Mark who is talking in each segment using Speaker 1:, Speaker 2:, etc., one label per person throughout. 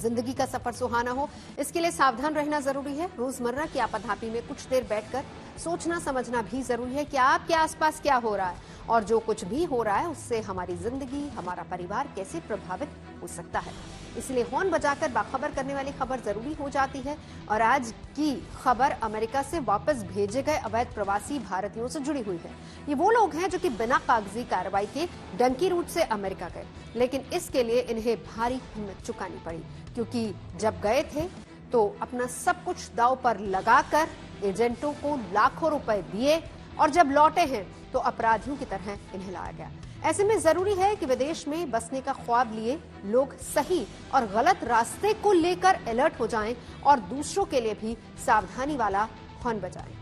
Speaker 1: जिंदगी का सफर सुहाना हो, इसके लिए सावधान रहना जरूरी है। रोजमर्रा की आपाधापी में कुछ देर बैठकर सोचना समझना भी जरूरी है कि आपके आसपास क्या हो रहा है और जो कुछ भी हो रहा है उससे हमारी जिंदगी, हमारा परिवार कैसे प्रभावित हो सकता है। इसलिए हॉर्न बजाकर बाखबर करने वाली खबर जरूरी हो जाती है। और आज की खबर अमेरिका से वापस भेजे गए अवैध प्रवासी भारतीयों से जुड़ी हुई है। ये वो लोग हैं जो कि बिना कागजी कार्रवाई के डंकी रूट से अमेरिका गए, लेकिन इसके लिए इन्हें भारी कीमत चुकानी पड़ी, क्योंकि जब गए थे तो अपना सब कुछ दांव पर लगाकर एजेंटों को लाखों रुपए दिए और जब लौटे हैं तो अपराधियों की तरह इन्हें लाया गया। ऐसे में जरूरी है कि विदेश में बसने का ख्वाब लिए लोग सही और गलत रास्ते को लेकर अलर्ट हो जाएं और दूसरों के लिए भी सावधानी वाला हॉर्न बजाएं।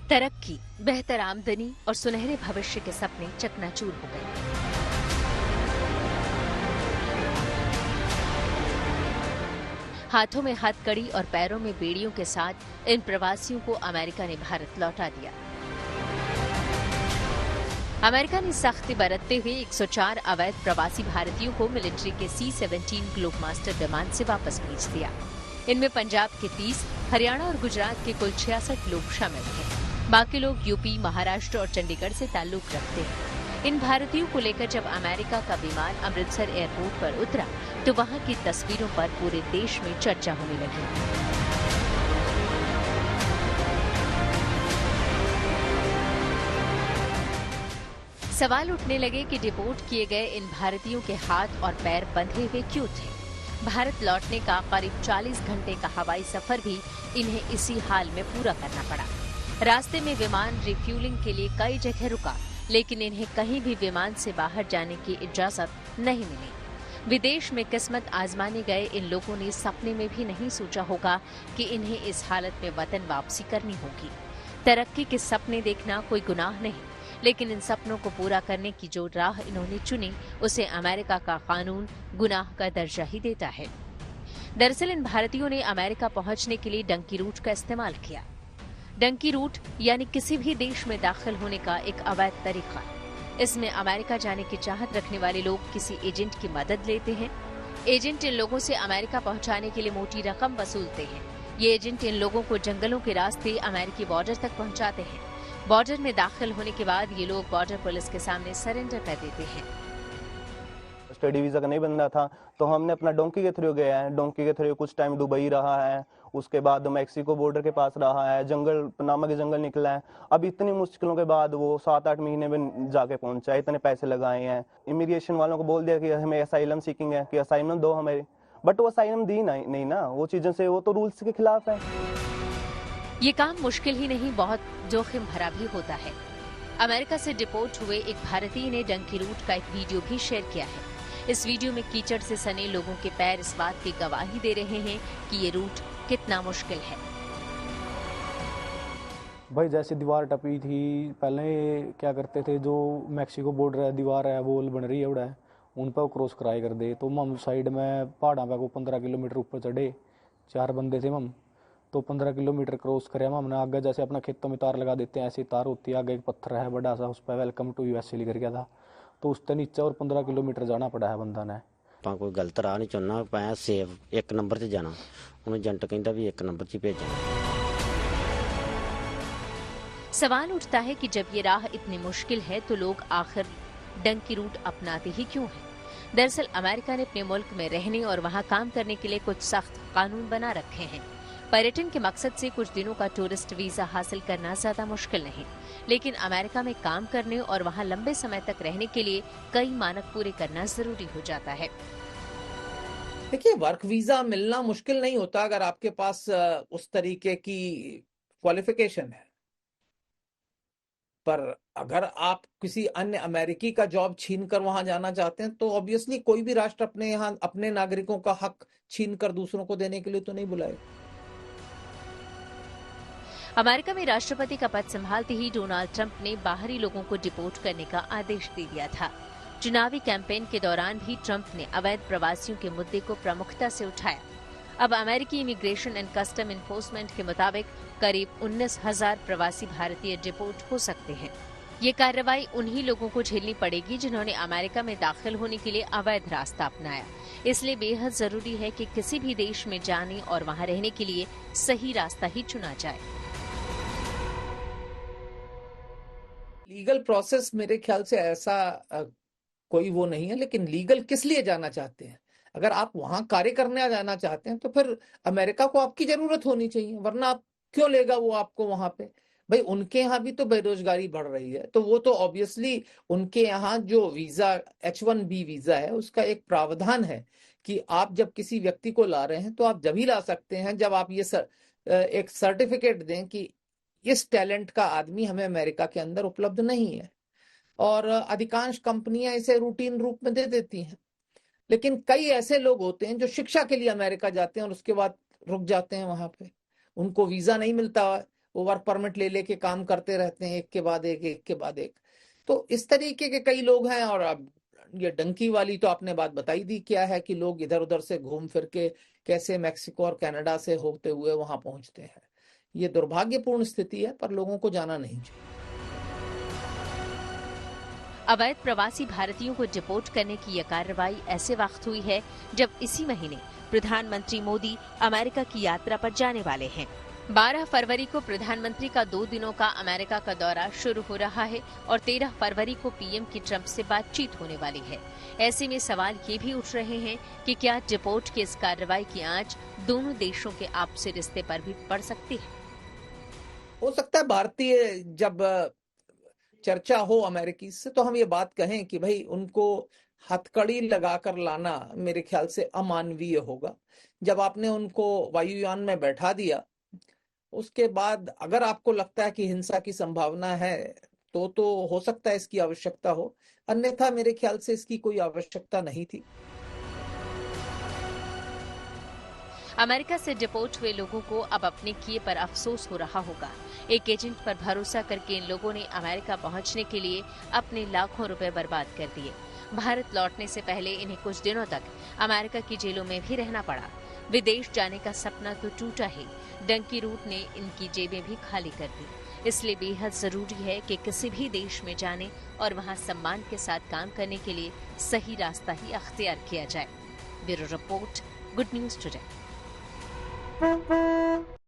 Speaker 2: तरक्की, बेहतर आमदनी और सुनहरे भविष्य के सपने चकनाचूर हो गए। हाथों में हथकड़ी और पैरों में बेड़ियों के साथ इन प्रवासियों को अमेरिका ने भारत लौटा दिया। अमेरिका ने सख्ती बरतते हुए 104 अवैध प्रवासी भारतीयों को मिलिट्री के C-17 ग्लोबमास्टर विमान से वापस भेज दिया। इनमें पंजाब के 30, हरियाणा और गुजरात के कुल 66 लोग शामिल हैं। बाकी लोग यूपी, महाराष्ट्र और चंडीगढ़ से ताल्लुक रखते हैं। इन भारतीयों को लेकर जब अमेरिका का विमान अमृतसर एयरपोर्ट पर उतरा तो वहां की तस्वीरों पर पूरे देश में चर्चा होने लगी। सवाल उठने लगे कि डिपोर्ट किए गए इन भारतीयों के हाथ और पैर बंधे हुए क्यों थे। भारत लौटने का करीब 40 घंटे का हवाई सफर भी इन्हें इसी हाल में पूरा करना पड़ा। रास्ते में विमान रिफ्यूलिंग के लिए कई जगह रुका, लेकिन इन्हें कहीं भी विमान से बाहर जाने की इजाजत नहीं मिली। विदेश में किस्मत आजमाने गए इन लोगों ने सपने में भी नहीं सोचा होगा कि इन्हें इस हालत में वतन वापसी करनी होगी। तरक्की के सपने देखना कोई गुनाह नहीं, लेकिन इन सपनों को पूरा करने की जो राह इन्होंने चुनी उसे अमेरिका का कानून गुनाह का दर्जा ही देता है। दरअसल इन भारतीयों ने अमेरिका पहुंचने के लिए डंकी रूट का इस्तेमाल किया। डंकी रूट यानी किसी भी देश में दाखिल होने का एक अवैध तरीका। इसमें अमेरिका जाने की चाहत रखने वाले लोग किसी एजेंट की मदद लेते हैं। एजेंट इन लोगों से अमेरिका पहुंचाने के लिए मोटी रकम वसूलते हैं। ये एजेंट इन लोगों को जंगलों के रास्ते अमेरिकी बॉर्डर तक पहुंचाते हैं। बॉर्डर में दाखिल होने के बाद ये लोग बॉर्डर पुलिस के सामने सरेंडर कर देते हैं।
Speaker 3: स्टडी वीजा का नहीं बन रहा था तो हमने अपना डोंकी के थ्रू गया है। डोंकी के थ्रू कुछ टाइम दुबई रहा है, उसके बाद मैक्सिको बॉर्डर के पास रहा है, जंगल पनामा के जंगल निकला है। अब इतनी मुश्किलों के बाद वो 7-8 महीने में जाके पहुंचा है। इतने पैसे लगाए हैं। इमिग्रेशन वालों को बोल दिया कि हमें असाइलम सीकिंग है, कि असाइलम दो हमें, बट वो असाइलम दी नहीं ना। वो चीजों से वो तो रूल्स के खिलाफ है।
Speaker 2: ये काम मुश्किल ही नहीं, बहुत जोखिम भरा भी होता है। अमेरिका से डिपोर्ट हुए एक भारतीय ने डंकी रूट का एक वीडियो भी शेयर किया है। इस वीडियो में कीचड़ से सने लोगों के पैर इस बात की गवाही दे रहे हैं कि ये रूट कितना मुश्किल है।
Speaker 4: भाई जैसे दीवार टपी थी, पहले क्या करते थे, जो मैक्सिको बॉर्डर है, दीवार है, वॉल बन रही है उड़ा है, उन पर क्रॉस कराए कर दे। तो हम साइड में पहाड़ा पे को 15 किलोमीटर ऊपर चढ़े, 4 बंदे थे हम। तो 15 किलोमीटर क्रॉस करे हमने। आगे जैसे अपना खेतों में तार लगा देते हैं, ऐसी तार होती है। आगे एक पत्थर है बड़ा सा, उस पर वेलकम टू यूएसए लिख गया था। तो उससे नीचे और 15 किलोमीटर जाना पड़ा है बंदा ने।
Speaker 5: ਆਪਾਂ ਕੋਈ ਗਲਤ ਰਾਹ ਨਹੀਂ ਚੁਣਨਾ, ਪਾਇਆ ਸੇਵ 1 ਨੰਬਰ 'ਤੇ ਜਾਣਾ। ਉਹਨੂੰ ਏਜੰਟ ਕਹਿੰਦਾ ਵੀ 1 ਨੰਬਰ 'ਚ ਹੀ ਭੇਜਣਾ।
Speaker 2: सवाल उठता है कि जब ये राह इतनी मुश्किल है तो लोग आखिर डंकी रूट अपनाते ही क्यों हैं? दरअसल अमेरिका ने अपने मुल्क में रहने और वहाँ काम करने के लिए कुछ सख्त कानून बना रखे हैं। पर्यटन के मकसद से कुछ दिनों का टूरिस्ट वीजा हासिल करना ज्यादा मुश्किल नहीं, लेकिन अमेरिका में काम करने और वहाँ लंबे समय तक रहने के लिए कई मानक पूरे करना जरूरी हो जाता है।
Speaker 6: देखिए, वर्क वीजा मिलना मुश्किल नहीं होता अगर आपके पास उस तरीके की क्वालिफिकेशन है। पर अगर आप किसी अन्य अमेरिकी का जॉब छीनकर वहां जाना चाहते हैं तो ऑब्वियसली कोई भी राष्ट्र अपने यहाँ अपने नागरिकों का हक छीनकर दूसरों को देने के लिए तो नहीं बुलाए।
Speaker 2: अमेरिका में राष्ट्रपति का पद संभालते ही डोनाल्ड ट्रंप ने बाहरी लोगों को डिपोर्ट करने का आदेश दे दिया था। चुनावी कैंपेन के दौरान भी ट्रंप ने अवैध प्रवासियों के मुद्दे को प्रमुखता से उठाया। अब अमेरिकी इमिग्रेशन एंड कस्टम इन्फोर्समेंट के मुताबिक करीब 19,000 प्रवासी भारतीय डिपोर्ट हो सकते हैं। ये कार्रवाई उन्हीं लोगों को झेलनी पड़ेगी जिन्होंने अमेरिका में दाखिल होने के लिए अवैध रास्ता अपनाया। इसलिए बेहद जरूरी है कि किसी भी देश में जाने और वहां रहने के लिए सही रास्ता ही चुना जाए।
Speaker 6: लीगल प्रोसेस मेरे ख्याल से ऐसा कोई वो नहीं है, लेकिन लीगल किस लिए जाना चाहते हैं? अगर आप वहां कार्य करने जाना चाहते हैं तो फिर अमेरिका को आपकी जरूरत होनी चाहिए, वरना आप क्यों लेगा वो आपको वहां पे? भाई उनके यहाँ भी तो बेरोजगारी बढ़ रही है, तो वो तो ऑब्वियसली उनके यहाँ जो वीजा H1B वीजा है उसका एक प्रावधान है कि आप जब किसी व्यक्ति को ला रहे हैं तो आप जब ही ला सकते हैं जब आप ये एक सर्टिफिकेट दें कि इस टैलेंट का आदमी हमें अमेरिका के अंदर उपलब्ध नहीं है। और अधिकांश कंपनियां इसे रूटीन रूप में दे देती हैं, लेकिन कई ऐसे लोग होते हैं जो शिक्षा के लिए अमेरिका जाते हैं और उसके बाद रुक जाते हैं वहां पे, उनको वीजा नहीं मिलता, वो वर्क परमिट ले लेके काम करते रहते हैं एक के बाद एक। तो इस तरीके के कई लोग हैं। और अब ये डंकी वाली तो आपने बात बताई दी क्या है कि लोग इधर उधर से घूम फिर के कैसे मैक्सिको और कनाडा से होते हुए वहां पहुंचते हैं। ये दुर्भाग्यपूर्ण स्थिति है, पर लोगों को जाना नहीं चाहिए।
Speaker 2: अवैध प्रवासी भारतीयों को डिपोर्ट करने की यह कार्रवाई ऐसे वक्त हुई है जब इसी महीने प्रधानमंत्री मोदी अमेरिका की यात्रा पर जाने वाले हैं। 12 फरवरी को प्रधानमंत्री का 2 दिनों का अमेरिका का दौरा शुरू हो रहा है और 13 फरवरी को पीएम की ट्रंप से बातचीत होने वाली है। ऐसे में सवाल ये भी उठ रहे हैं कि क्या डिपोर्ट की इस कार्रवाई की आंच दोनों देशों के आपसी रिश्ते पर भी पड़ सकती है?
Speaker 6: हो सकता है भारतीय जब चर्चा हो अमेरिकी से तो हम ये बात कहें कि भाई उनको हथकड़ी लगाकर लाना मेरे ख्याल से अमानवीय होगा। जब आपने उनको वायुयान में बैठा दिया, उसके बाद अगर आपको लगता है कि हिंसा की संभावना है तो हो सकता है इसकी आवश्यकता हो, अन्यथा मेरे ख्याल से इसकी कोई आवश्यकता नहीं थी।
Speaker 2: अमेरिका से डिपोर्ट हुए लोगों को अब अपने किए पर अफसोस हो रहा होगा। एक एजेंट पर भरोसा करके इन लोगों ने अमेरिका पहुंचने के लिए अपने लाखों रुपए बर्बाद कर दिए। भारत लौटने से पहले इन्हें कुछ दिनों तक अमेरिका की जेलों में भी रहना पड़ा। विदेश जाने का सपना तो टूटा ही, डंकी रूट ने इनकी जेबें भी खाली कर दी। इसलिए बेहद जरूरी है कि किसी भी देश में जाने और वहां सम्मान के साथ काम करने के लिए सही रास्ता ही अख्तियार किया जाए। Bureau report, good news today.